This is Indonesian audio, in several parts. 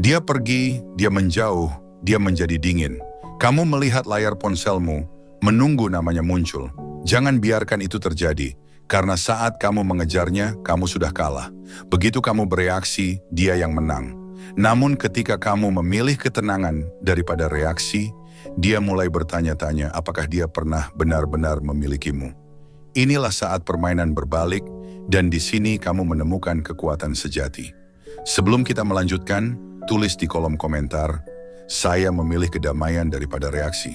Dia pergi, dia menjauh, dia menjadi dingin. Kamu melihat layar ponselmu, menunggu namanya muncul. Jangan biarkan itu terjadi, karena saat kamu mengejarnya, kamu sudah kalah. Begitu kamu bereaksi, dia yang menang. Namun ketika kamu memilih ketenangan daripada reaksi, dia mulai bertanya-tanya apakah dia pernah benar-benar memilikimu. Inilah saat permainan berbalik, dan di sini kamu menemukan kekuatan sejati. Sebelum kita melanjutkan, tulis di kolom komentar, saya memilih kedamaian daripada reaksi.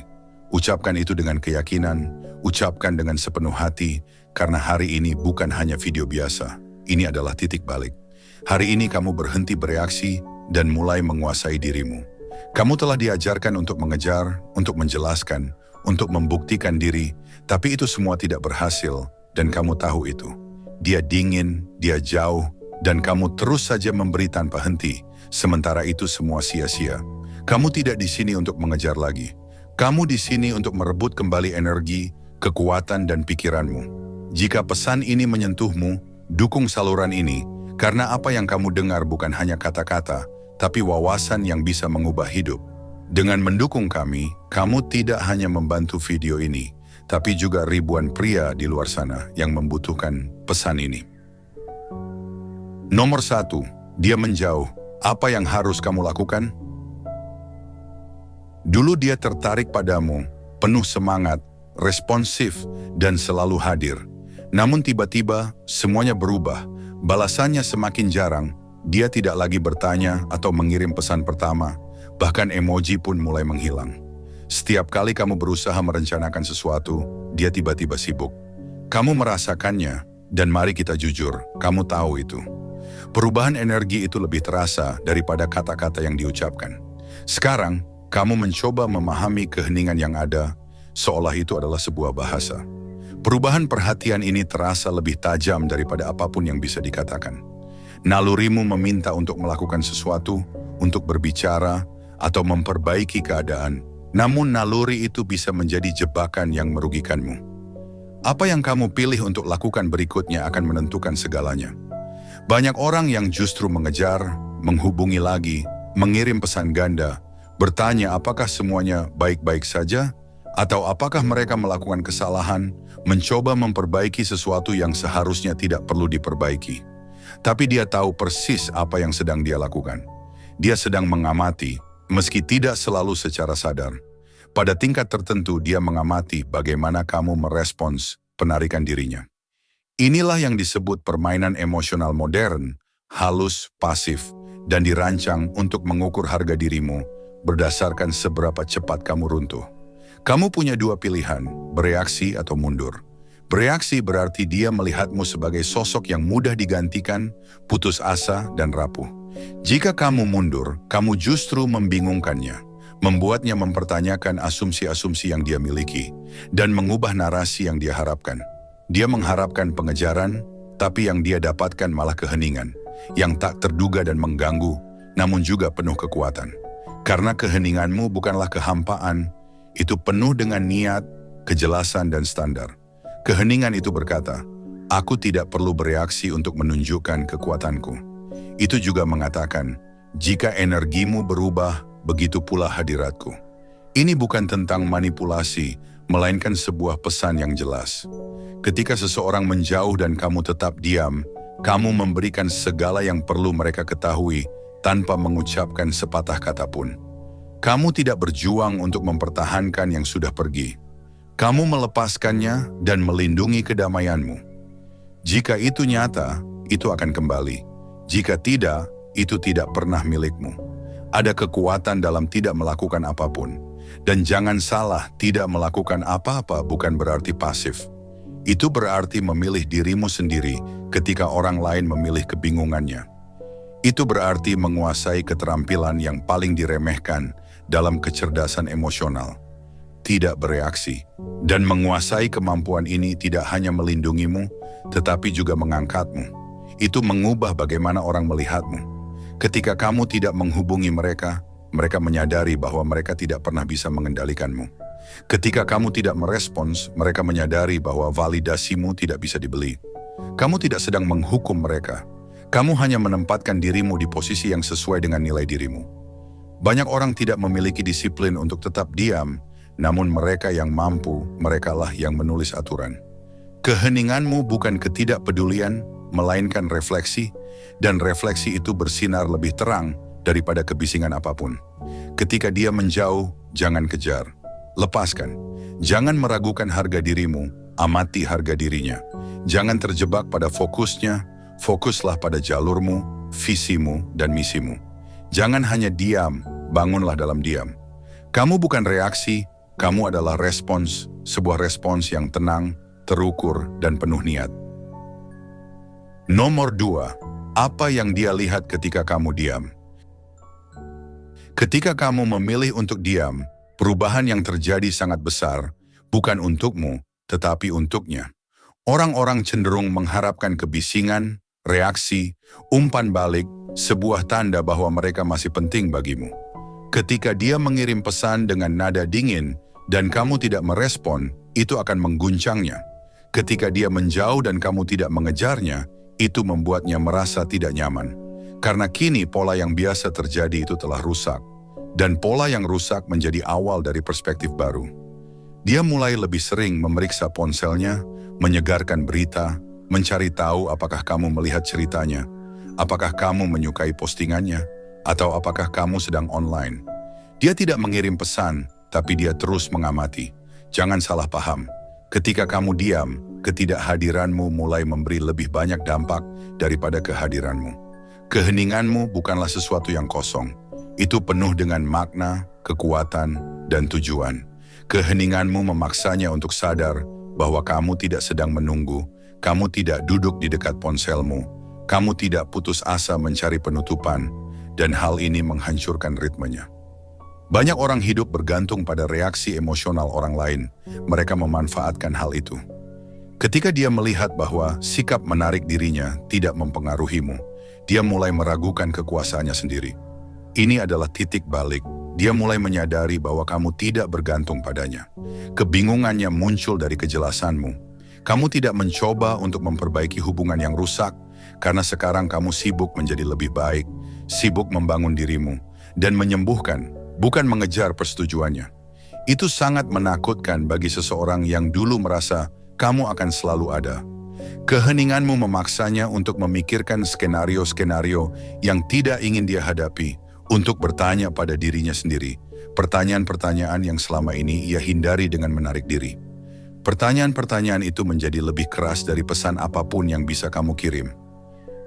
Ucapkan itu dengan keyakinan, ucapkan dengan sepenuh hati, karena hari ini bukan hanya video biasa, ini adalah titik balik. Hari ini kamu berhenti bereaksi dan mulai menguasai dirimu. Kamu telah diajarkan untuk mengejar, untuk menjelaskan, untuk membuktikan diri, tapi itu semua tidak berhasil, dan kamu tahu itu. Dia dingin, dia jauh, dan kamu terus saja memberi tanpa henti, sementara itu semua sia-sia. Kamu tidak di sini untuk mengejar lagi. Kamu di sini untuk merebut kembali energi, kekuatan, dan pikiranmu. Jika pesan ini menyentuhmu, dukung saluran ini, karena apa yang kamu dengar bukan hanya kata-kata, tapi wawasan yang bisa mengubah hidup. Dengan mendukung kami, kamu tidak hanya membantu video ini, tapi juga ribuan pria di luar sana yang membutuhkan pesan ini. Nomor 1, dia menjauh. Apa yang harus kamu lakukan? Dulu dia tertarik padamu, penuh semangat, responsif, dan selalu hadir. Namun tiba-tiba semuanya berubah, balasannya semakin jarang, dia tidak lagi bertanya atau mengirim pesan pertama, bahkan emoji pun mulai menghilang. Setiap kali kamu berusaha merencanakan sesuatu, dia tiba-tiba sibuk. Kamu merasakannya, dan mari kita jujur, kamu tahu itu. Perubahan energi itu lebih terasa daripada kata-kata yang diucapkan. Sekarang, kamu mencoba memahami keheningan yang ada, seolah itu adalah sebuah bahasa. Perubahan perhatian ini terasa lebih tajam daripada apapun yang bisa dikatakan. Nalurimu meminta untuk melakukan sesuatu, untuk berbicara, atau memperbaiki keadaan, namun naluri itu bisa menjadi jebakan yang merugikanmu. Apa yang kamu pilih untuk lakukan berikutnya akan menentukan segalanya. Banyak orang yang justru mengejar, menghubungi lagi, mengirim pesan ganda, bertanya apakah semuanya baik-baik saja, atau apakah mereka melakukan kesalahan, mencoba memperbaiki sesuatu yang seharusnya tidak perlu diperbaiki. Tapi dia tahu persis apa yang sedang dia lakukan. Dia sedang mengamati, meski tidak selalu secara sadar. Pada tingkat tertentu dia mengamati bagaimana kamu merespons penarikan dirinya. Inilah yang disebut permainan emosional modern, halus, pasif, dan dirancang untuk mengukur harga dirimu berdasarkan seberapa cepat kamu runtuh. Kamu punya dua pilihan, bereaksi atau mundur. Bereaksi berarti dia melihatmu sebagai sosok yang mudah digantikan, putus asa, dan rapuh. Jika kamu mundur, kamu justru membingungkannya, membuatnya mempertanyakan asumsi-asumsi yang dia miliki, dan mengubah narasi yang dia harapkan. Dia mengharapkan pengejaran, tapi yang dia dapatkan malah keheningan, yang tak terduga dan mengganggu, namun juga penuh kekuatan. Karena keheninganmu bukanlah kehampaan, itu penuh dengan niat, kejelasan, dan standar. Keheningan itu berkata, aku tidak perlu bereaksi untuk menunjukkan kekuatanku. Itu juga mengatakan, jika energimu berubah, begitu pula hadiratku. Ini bukan tentang manipulasi, melainkan sebuah pesan yang jelas. Ketika seseorang menjauh dan kamu tetap diam, kamu memberikan segala yang perlu mereka ketahui tanpa mengucapkan sepatah kata pun. Kamu tidak berjuang untuk mempertahankan yang sudah pergi. Kamu melepaskannya dan melindungi kedamaianmu. Jika itu nyata, itu akan kembali. Jika tidak, itu tidak pernah milikmu. Ada kekuatan dalam tidak melakukan apapun. Dan jangan salah, tidak melakukan apa-apa bukan berarti pasif. Itu berarti memilih dirimu sendiri ketika orang lain memilih kebingungannya. Itu berarti menguasai keterampilan yang paling diremehkan dalam kecerdasan emosional. Tidak bereaksi. Dan menguasai kemampuan ini tidak hanya melindungimu, tetapi juga mengangkatmu. Itu mengubah bagaimana orang melihatmu. Ketika kamu tidak menghubungi mereka, mereka menyadari bahwa mereka tidak pernah bisa mengendalikanmu. Ketika kamu tidak merespons, mereka menyadari bahwa validasimu tidak bisa dibeli. Kamu tidak sedang menghukum mereka. Kamu hanya menempatkan dirimu di posisi yang sesuai dengan nilai dirimu. Banyak orang tidak memiliki disiplin untuk tetap diam, namun mereka yang mampu, merekalah yang menulis aturan. Keheninganmu bukan ketidakpedulian, melainkan refleksi, dan refleksi itu bersinar lebih terang daripada kebisingan apapun. Ketika dia menjauh, jangan kejar. Lepaskan. Jangan meragukan harga dirimu, amati harga dirinya. Jangan terjebak pada fokusnya, fokuslah pada jalurmu, visimu, dan misimu. Jangan hanya diam, bangunlah dalam diam. Kamu bukan reaksi, kamu adalah respons, sebuah respons yang tenang, terukur, dan penuh niat. Nomor 2, apa yang dia lihat ketika kamu diam? Ketika kamu memilih untuk diam, perubahan yang terjadi sangat besar, bukan untukmu, tetapi untuknya. Orang-orang cenderung mengharapkan kebisingan, reaksi, umpan balik, sebuah tanda bahwa mereka masih penting bagimu. Ketika dia mengirim pesan dengan nada dingin dan kamu tidak merespon, itu akan mengguncangnya. Ketika dia menjauh dan kamu tidak mengejarnya, itu membuatnya merasa tidak nyaman. Karena kini pola yang biasa terjadi itu telah rusak. Dan pola yang rusak menjadi awal dari perspektif baru. Dia mulai lebih sering memeriksa ponselnya, menyegarkan berita, mencari tahu apakah kamu melihat ceritanya, apakah kamu menyukai postingannya, atau apakah kamu sedang online. Dia tidak mengirim pesan, tapi dia terus mengamati. Jangan salah paham. Ketika kamu diam, ketidakhadiranmu mulai memberi lebih banyak dampak daripada kehadiranmu. Keheninganmu bukanlah sesuatu yang kosong. Itu penuh dengan makna, kekuatan, dan tujuan. Keheninganmu memaksanya untuk sadar bahwa kamu tidak sedang menunggu, kamu tidak duduk di dekat ponselmu, kamu tidak putus asa mencari penutupan, dan hal ini menghancurkan ritmenya. Banyak orang hidup bergantung pada reaksi emosional orang lain. Mereka memanfaatkan hal itu. Ketika dia melihat bahwa sikap menarik dirinya tidak mempengaruhimu, dia mulai meragukan kekuasaannya sendiri. Ini adalah titik balik. Dia mulai menyadari bahwa kamu tidak bergantung padanya. Kebingungannya muncul dari kejelasanmu. Kamu tidak mencoba untuk memperbaiki hubungan yang rusak, karena sekarang kamu sibuk menjadi lebih baik, sibuk membangun dirimu, dan menyembuhkan, bukan mengejar persetujuannya. Itu sangat menakutkan bagi seseorang yang dulu merasa kamu akan selalu ada. Keheninganmu memaksanya untuk memikirkan skenario-skenario yang tidak ingin dia hadapi, untuk bertanya pada dirinya sendiri, pertanyaan-pertanyaan yang selama ini ia hindari dengan menarik diri. Pertanyaan-pertanyaan itu menjadi lebih keras dari pesan apapun yang bisa kamu kirim.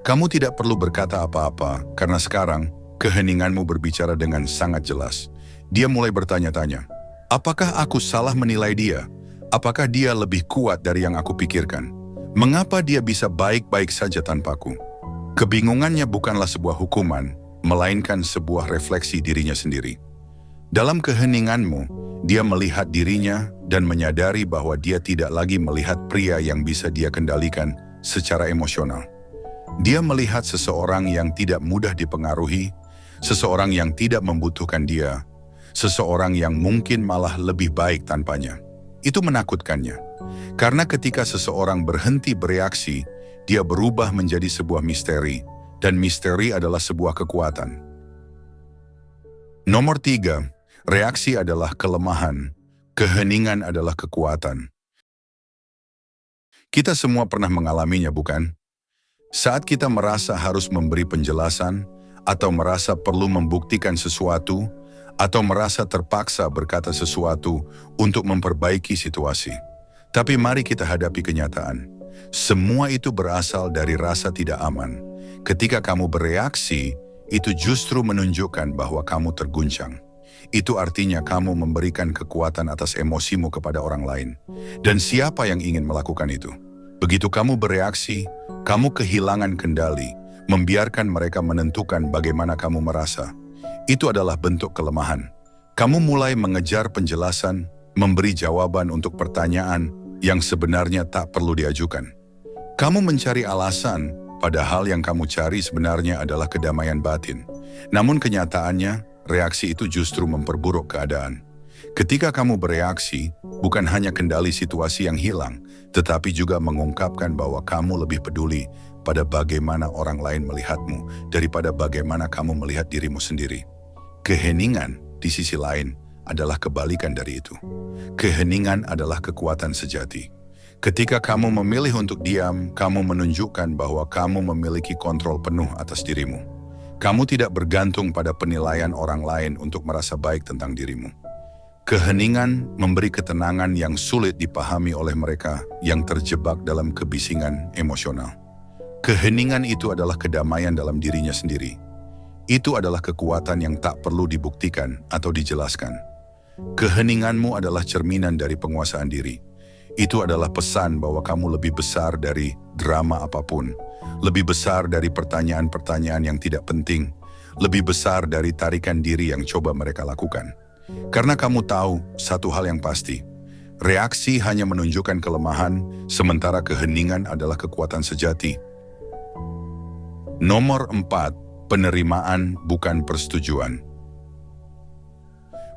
Kamu tidak perlu berkata apa-apa, karena sekarang keheninganmu berbicara dengan sangat jelas. Dia mulai bertanya-tanya, apakah aku salah menilai dia? Apakah dia lebih kuat dari yang aku pikirkan? Mengapa dia bisa baik-baik saja tanpaku? Kebingungannya bukanlah sebuah hukuman, melainkan sebuah refleksi dirinya sendiri. Dalam keheninganmu, dia melihat dirinya dan menyadari bahwa dia tidak lagi melihat pria yang bisa dia kendalikan secara emosional. Dia melihat seseorang yang tidak mudah dipengaruhi, seseorang yang tidak membutuhkan dia, seseorang yang mungkin malah lebih baik tanpanya. Itu menakutkannya, karena ketika seseorang berhenti bereaksi, dia berubah menjadi sebuah misteri, dan misteri adalah sebuah kekuatan. Nomor 3, reaksi adalah kelemahan, keheningan adalah kekuatan. Kita semua pernah mengalaminya, bukan? Saat kita merasa harus memberi penjelasan, atau merasa perlu membuktikan sesuatu, atau merasa terpaksa berkata sesuatu untuk memperbaiki situasi. Tapi mari kita hadapi kenyataan. Semua itu berasal dari rasa tidak aman. Ketika kamu bereaksi, itu justru menunjukkan bahwa kamu terguncang. Itu artinya kamu memberikan kekuatan atas emosimu kepada orang lain. Dan siapa yang ingin melakukan itu? Begitu kamu bereaksi, kamu kehilangan kendali, membiarkan mereka menentukan bagaimana kamu merasa. Itu adalah bentuk kelemahan. Kamu mulai mengejar penjelasan, memberi jawaban untuk pertanyaan yang sebenarnya tak perlu diajukan. Kamu mencari alasan, padahal yang kamu cari sebenarnya adalah kedamaian batin. Namun kenyataannya, reaksi itu justru memperburuk keadaan. Ketika kamu bereaksi, bukan hanya kendali situasi yang hilang, tetapi juga mengungkapkan bahwa kamu lebih peduli pada bagaimana orang lain melihatmu daripada bagaimana kamu melihat dirimu sendiri. Keheningan, di sisi lain, adalah kebalikan dari itu. Keheningan adalah kekuatan sejati. Ketika kamu memilih untuk diam, kamu menunjukkan bahwa kamu memiliki kontrol penuh atas dirimu. Kamu tidak bergantung pada penilaian orang lain untuk merasa baik tentang dirimu. Keheningan memberi ketenangan yang sulit dipahami oleh mereka yang terjebak dalam kebisingan emosional. Keheningan itu adalah kedamaian dalam dirinya sendiri. Itu adalah kekuatan yang tak perlu dibuktikan atau dijelaskan. Keheninganmu adalah cerminan dari penguasaan diri. Itu adalah pesan bahwa kamu lebih besar dari drama apapun, lebih besar dari pertanyaan-pertanyaan yang tidak penting, lebih besar dari tarikan diri yang coba mereka lakukan. Karena kamu tahu satu hal yang pasti, reaksi hanya menunjukkan kelemahan, sementara keheningan adalah kekuatan sejati. Nomor 4, penerimaan bukan persetujuan.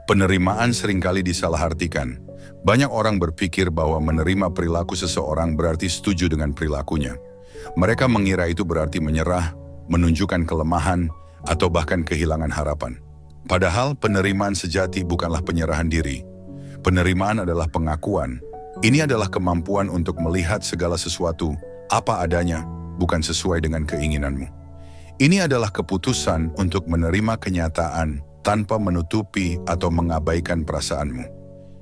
Penerimaan seringkali disalahartikan. Banyak orang berpikir bahwa menerima perilaku seseorang berarti setuju dengan perilakunya. Mereka mengira itu berarti menyerah, menunjukkan kelemahan, atau bahkan kehilangan harapan. Padahal penerimaan sejati bukanlah penyerahan diri. Penerimaan adalah pengakuan. Ini adalah kemampuan untuk melihat segala sesuatu apa adanya, bukan sesuai dengan keinginanmu. Ini adalah keputusan untuk menerima kenyataan tanpa menutupi atau mengabaikan perasaanmu.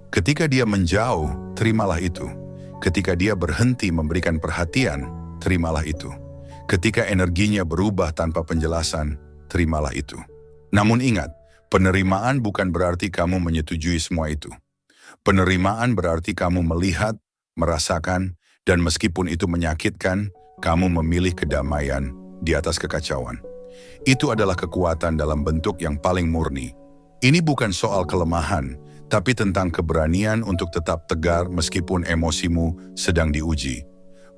Ketika dia menjauh, terimalah itu. Ketika dia berhenti memberikan perhatian, terimalah itu. Ketika energinya berubah tanpa penjelasan, terimalah itu. Namun ingat, penerimaan bukan berarti kamu menyetujui semua itu. Penerimaan berarti kamu melihat, merasakan, dan meskipun itu menyakitkan, kamu memilih kedamaian di atas kekacauan. Itu adalah kekuatan dalam bentuk yang paling murni. Ini bukan soal kelemahan, tapi tentang keberanian untuk tetap tegar meskipun emosimu sedang diuji.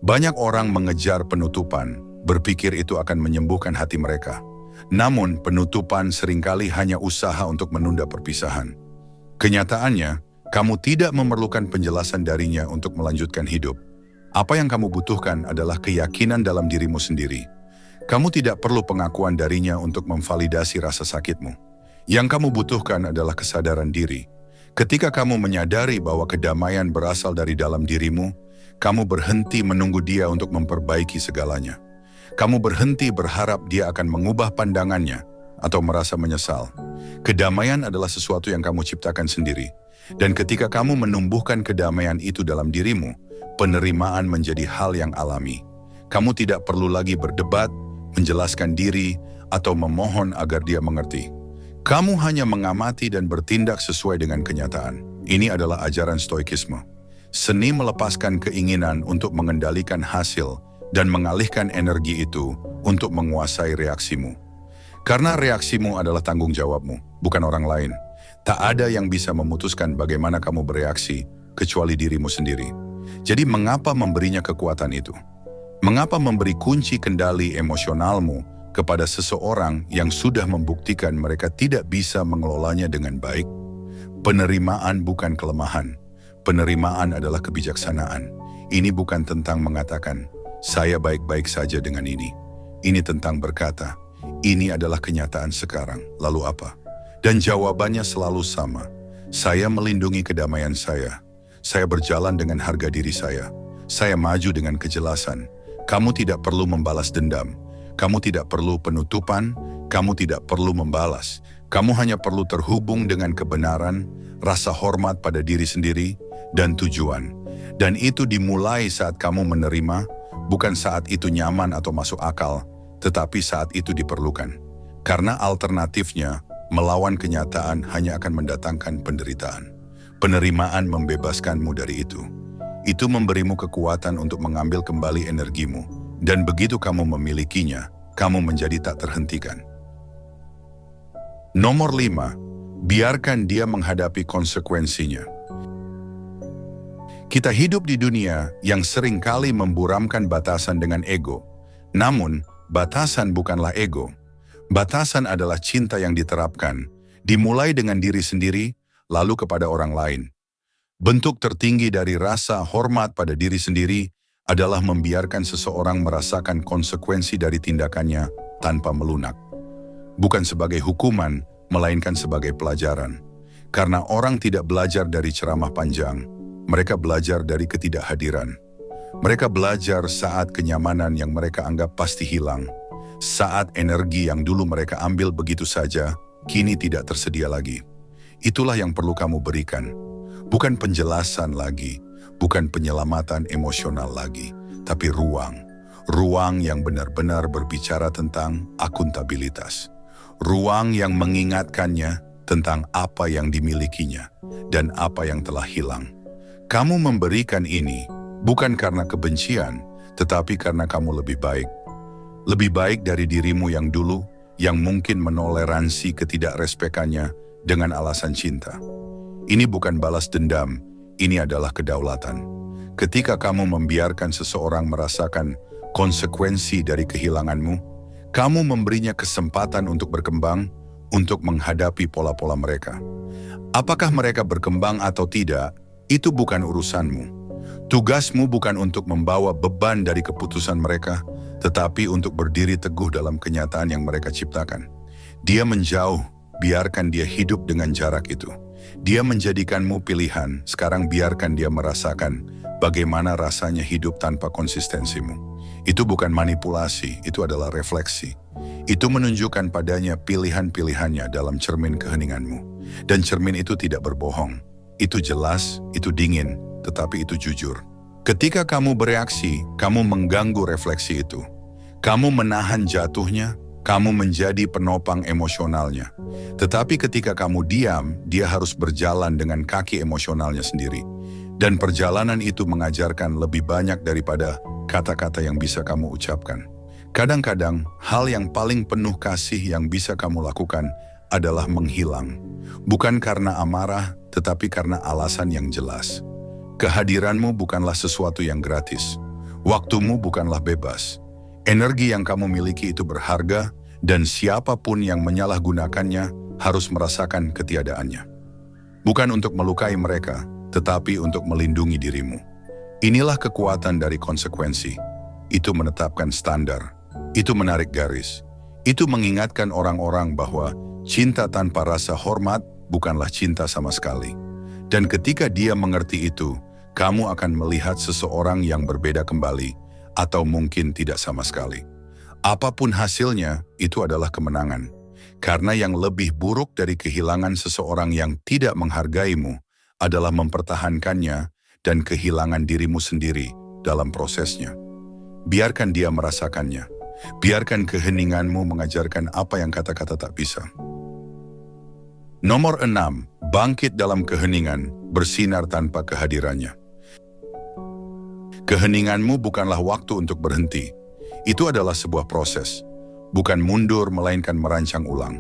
Banyak orang mengejar penutupan, berpikir itu akan menyembuhkan hati mereka. Namun penutupan seringkali hanya usaha untuk menunda perpisahan. Kenyataannya, kamu tidak memerlukan penjelasan darinya untuk melanjutkan hidup. Apa yang kamu butuhkan adalah keyakinan dalam dirimu sendiri. Kamu tidak perlu pengakuan darinya untuk memvalidasi rasa sakitmu. Yang kamu butuhkan adalah kesadaran diri. Ketika kamu menyadari bahwa kedamaian berasal dari dalam dirimu, kamu berhenti menunggu dia untuk memperbaiki segalanya. Kamu berhenti berharap dia akan mengubah pandangannya atau merasa menyesal. Kedamaian adalah sesuatu yang kamu ciptakan sendiri. Dan ketika kamu menumbuhkan kedamaian itu dalam dirimu, penerimaan menjadi hal yang alami. Kamu tidak perlu lagi berdebat, menjelaskan diri, atau memohon agar dia mengerti. Kamu hanya mengamati dan bertindak sesuai dengan kenyataan. Ini adalah ajaran stoikisme. Seni melepaskan keinginan untuk mengendalikan hasil dan mengalihkan energi itu untuk menguasai reaksimu. Karena reaksimu adalah tanggung jawabmu, bukan orang lain. Tak ada yang bisa memutuskan bagaimana kamu bereaksi, kecuali dirimu sendiri. Jadi mengapa memberinya kekuatan itu? Mengapa memberi kunci kendali emosionalmu kepada seseorang yang sudah membuktikan mereka tidak bisa mengelolanya dengan baik? Penerimaan bukan kelemahan. Penerimaan adalah kebijaksanaan. Ini bukan tentang mengatakan, saya baik-baik saja dengan ini. Ini tentang berkata, ini adalah kenyataan sekarang, lalu apa? Dan jawabannya selalu sama. Saya melindungi kedamaian saya. Saya berjalan dengan harga diri saya. Saya maju dengan kejelasan. Kamu tidak perlu membalas dendam. Kamu tidak perlu penutupan, kamu tidak perlu membalas. Kamu hanya perlu terhubung dengan kebenaran, rasa hormat pada diri sendiri, dan tujuan. Dan itu dimulai saat kamu menerima, bukan saat itu nyaman atau masuk akal, tetapi saat itu diperlukan. Karena alternatifnya, melawan kenyataan hanya akan mendatangkan penderitaan. Penerimaan membebaskanmu dari itu. Itu memberimu kekuatan untuk mengambil kembali energimu. Dan begitu kamu memilikinya, kamu menjadi tak terhentikan. Nomor 5, biarkan dia menghadapi konsekuensinya. Kita hidup di dunia yang seringkali memburamkan batasan dengan ego. Namun, batasan bukanlah ego. Batasan adalah cinta yang diterapkan, dimulai dengan diri sendiri, lalu kepada orang lain. Bentuk tertinggi dari rasa hormat pada diri sendiri adalah membiarkan seseorang merasakan konsekuensi dari tindakannya tanpa melunak. Bukan sebagai hukuman, melainkan sebagai pelajaran. Karena orang tidak belajar dari ceramah panjang, mereka belajar dari ketidakhadiran. Mereka belajar saat kenyamanan yang mereka anggap pasti hilang, saat energi yang dulu mereka ambil begitu saja, kini tidak tersedia lagi. Itulah yang perlu kamu berikan. Bukan penjelasan lagi, bukan penyelamatan emosional lagi, tapi ruang. Ruang yang benar-benar berbicara tentang akuntabilitas. Ruang yang mengingatkannya tentang apa yang dimilikinya dan apa yang telah hilang. Kamu memberikan ini bukan karena kebencian, tetapi karena kamu lebih baik. Lebih baik dari dirimu yang dulu, yang mungkin menoleransi ketidakrespekannya dengan alasan cinta. Ini bukan balas dendam, ini adalah kedaulatan. Ketika kamu membiarkan seseorang merasakan konsekuensi dari kehilanganmu, kamu memberinya kesempatan untuk berkembang, untuk menghadapi pola-pola mereka. Apakah mereka berkembang atau tidak, itu bukan urusanmu. Tugasmu bukan untuk membawa beban dari keputusan mereka, tetapi untuk berdiri teguh dalam kenyataan yang mereka ciptakan. Dia menjauh, biarkan dia hidup dengan jarak itu. Dia menjadikanmu pilihan, sekarang biarkan dia merasakan bagaimana rasanya hidup tanpa konsistensimu. Itu bukan manipulasi, itu adalah refleksi. Itu menunjukkan padanya pilihan-pilihannya dalam cermin keheninganmu. Dan cermin itu tidak berbohong. Itu jelas, itu dingin, tetapi itu jujur. Ketika kamu bereaksi, kamu mengganggu refleksi itu. Kamu menahan jatuhnya, kamu menjadi penopang emosionalnya. Tetapi ketika kamu diam, dia harus berjalan dengan kaki emosionalnya sendiri. Dan perjalanan itu mengajarkan lebih banyak daripada kata-kata yang bisa kamu ucapkan. Kadang-kadang, hal yang paling penuh kasih yang bisa kamu lakukan adalah menghilang. Bukan karena amarah, tetapi karena alasan yang jelas. Kehadiranmu bukanlah sesuatu yang gratis. Waktumu bukanlah bebas. Energi yang kamu miliki itu berharga, dan siapapun yang menyalahgunakannya harus merasakan ketiadaannya. Bukan untuk melukai mereka, tetapi untuk melindungi dirimu. Inilah kekuatan dari konsekuensi. Itu menetapkan standar. Itu menarik garis. Itu mengingatkan orang-orang bahwa cinta tanpa rasa hormat bukanlah cinta sama sekali. Dan ketika dia mengerti itu, kamu akan melihat seseorang yang berbeda kembali, atau mungkin tidak sama sekali. Apapun hasilnya, itu adalah kemenangan. Karena yang lebih buruk dari kehilangan seseorang yang tidak menghargaimu adalah mempertahankannya dan kehilangan dirimu sendiri dalam prosesnya. Biarkan dia merasakannya. Biarkan keheninganmu mengajarkan apa yang kata-kata tak bisa. Nomor 6, bangkit dalam keheningan, bersinar tanpa kehadirannya. Keheninganmu bukanlah waktu untuk berhenti. Itu adalah sebuah proses. Bukan mundur, melainkan merancang ulang.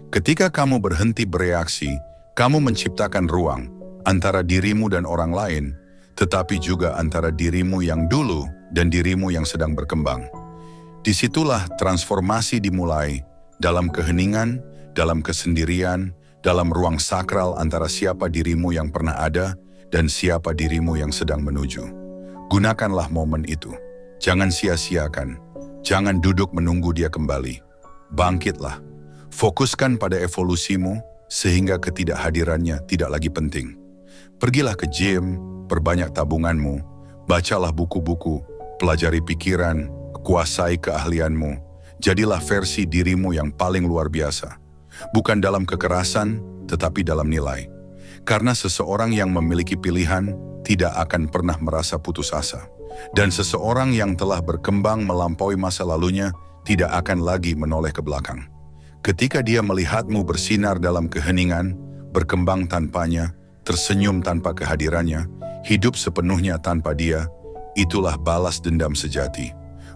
Ketika kamu berhenti bereaksi, kamu menciptakan ruang antara dirimu dan orang lain, tetapi juga antara dirimu yang dulu dan dirimu yang sedang berkembang. Disitulah transformasi dimulai, dalam keheningan, dalam kesendirian, dalam ruang sakral antara siapa dirimu yang pernah ada dan siapa dirimu yang sedang menuju. Gunakanlah momen itu. Jangan sia-siakan. Jangan duduk menunggu dia kembali. Bangkitlah. Fokuskan pada evolusimu sehingga ketidakhadirannya tidak lagi penting. Pergilah ke gym, perbanyak tabunganmu, bacalah buku-buku, pelajari pikiran, kuasai keahlianmu. Jadilah versi dirimu yang paling luar biasa. Bukan dalam kekerasan, tetapi dalam nilai. Karena seseorang yang memiliki pilihan tidak akan pernah merasa putus asa. Dan seseorang yang telah berkembang melampaui masa lalunya tidak akan lagi menoleh ke belakang. Ketika dia melihatmu bersinar dalam keheningan, berkembang tanpanya, tersenyum tanpa kehadirannya, hidup sepenuhnya tanpa dia, itulah balas dendam sejati.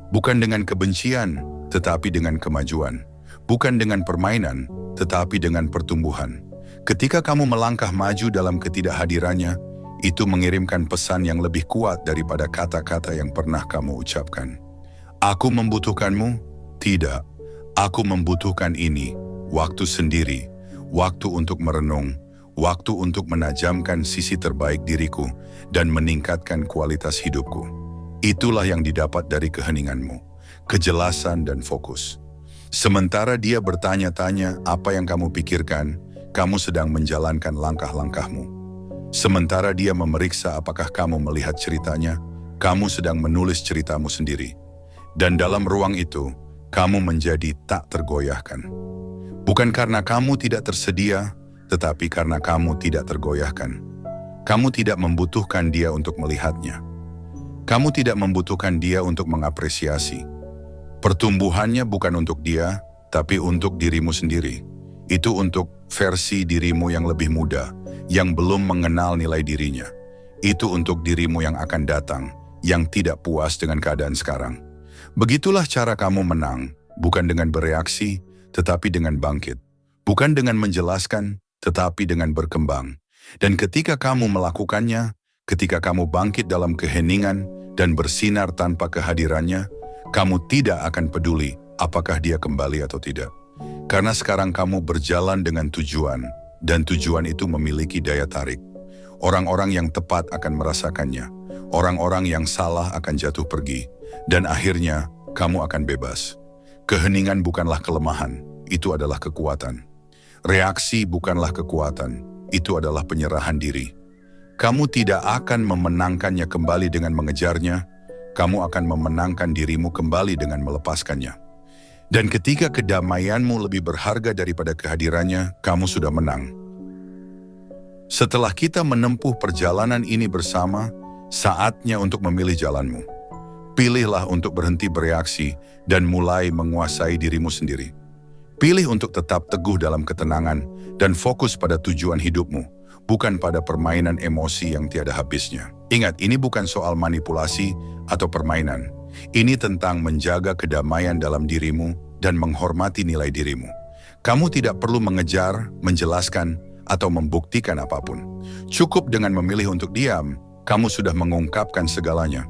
Bukan dengan kebencian, tetapi dengan kemajuan. Bukan dengan permainan, tetapi dengan pertumbuhan. Ketika kamu melangkah maju dalam ketidakhadirannya, itu mengirimkan pesan yang lebih kuat daripada kata-kata yang pernah kamu ucapkan. Aku membutuhkanmu? Tidak. Aku membutuhkan ini, waktu sendiri, waktu untuk merenung, waktu untuk menajamkan sisi terbaik diriku dan meningkatkan kualitas hidupku. Itulah yang didapat dari keheninganmu, kejelasan dan fokus. Sementara dia bertanya-tanya apa yang kamu pikirkan, kamu sedang menjalankan langkah-langkahmu. Sementara dia memeriksa apakah kamu melihat ceritanya, kamu sedang menulis ceritamu sendiri. Dan dalam ruang itu, kamu menjadi tak tergoyahkan. Bukan karena kamu tidak tersedia, tetapi karena kamu tidak tergoyahkan. Kamu tidak membutuhkan dia untuk melihatnya. Kamu tidak membutuhkan dia untuk mengapresiasi. Pertumbuhannya bukan untuk dia, tapi untuk dirimu sendiri. Itu untuk versi dirimu yang lebih muda, yang belum mengenal nilai dirinya. Itu untuk dirimu yang akan datang, yang tidak puas dengan keadaan sekarang. Begitulah cara kamu menang, bukan dengan bereaksi, tetapi dengan bangkit. Bukan dengan menjelaskan, tetapi dengan berkembang. Dan ketika kamu melakukannya, ketika kamu bangkit dalam keheningan dan bersinar tanpa kehadirannya, kamu tidak akan peduli apakah dia kembali atau tidak. Karena sekarang kamu berjalan dengan tujuan, dan tujuan itu memiliki daya tarik. Orang-orang yang tepat akan merasakannya. Orang-orang yang salah akan jatuh pergi. Dan akhirnya, kamu akan bebas. Keheningan bukanlah kelemahan, itu adalah kekuatan. Reaksi bukanlah kekuatan, itu adalah penyerahan diri. Kamu tidak akan memenangkannya kembali dengan mengejarnya, kamu akan memenangkan dirimu kembali dengan melepaskannya. Dan ketika kedamaianmu lebih berharga daripada kehadirannya, kamu sudah menang. Setelah kita menempuh perjalanan ini bersama, saatnya untuk memilih jalanmu. Pilihlah untuk berhenti bereaksi dan mulai menguasai dirimu sendiri. Pilih untuk tetap teguh dalam ketenangan dan fokus pada tujuan hidupmu, bukan pada permainan emosi yang tiada habisnya. Ingat, ini bukan soal manipulasi atau permainan. Ini tentang menjaga kedamaian dalam dirimu dan menghormati nilai dirimu. Kamu tidak perlu mengejar, menjelaskan, atau membuktikan apapun. Cukup dengan memilih untuk diam, kamu sudah mengungkapkan segalanya,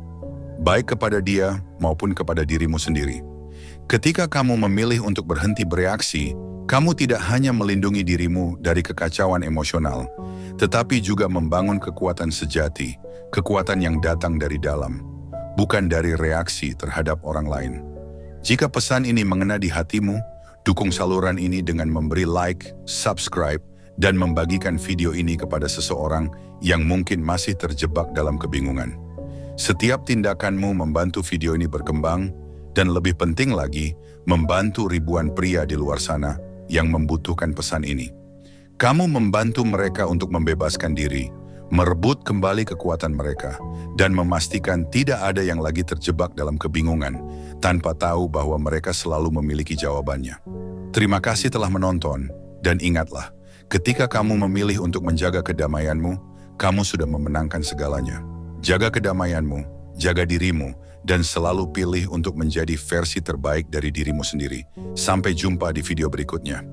baik kepada dia maupun kepada dirimu sendiri. Ketika kamu memilih untuk berhenti bereaksi, kamu tidak hanya melindungi dirimu dari kekacauan emosional, tetapi juga membangun kekuatan sejati, kekuatan yang datang dari dalam, bukan dari reaksi terhadap orang lain. Jika pesan ini mengena di hatimu, dukung saluran ini dengan memberi like, subscribe, dan membagikan video ini kepada seseorang yang mungkin masih terjebak dalam kebingungan. Setiap tindakanmu membantu video ini berkembang, dan lebih penting lagi, membantu ribuan pria di luar sana yang membutuhkan pesan ini. Kamu membantu mereka untuk membebaskan diri, merebut kembali kekuatan mereka, dan memastikan tidak ada yang lagi terjebak dalam kebingungan tanpa tahu bahwa mereka selalu memiliki jawabannya. Terima kasih telah menonton, dan ingatlah, ketika kamu memilih untuk menjaga kedamaianmu, kamu sudah memenangkan segalanya. Jaga kedamaianmu, jaga dirimu, dan selalu pilih untuk menjadi versi terbaik dari dirimu sendiri. Sampai jumpa di video berikutnya.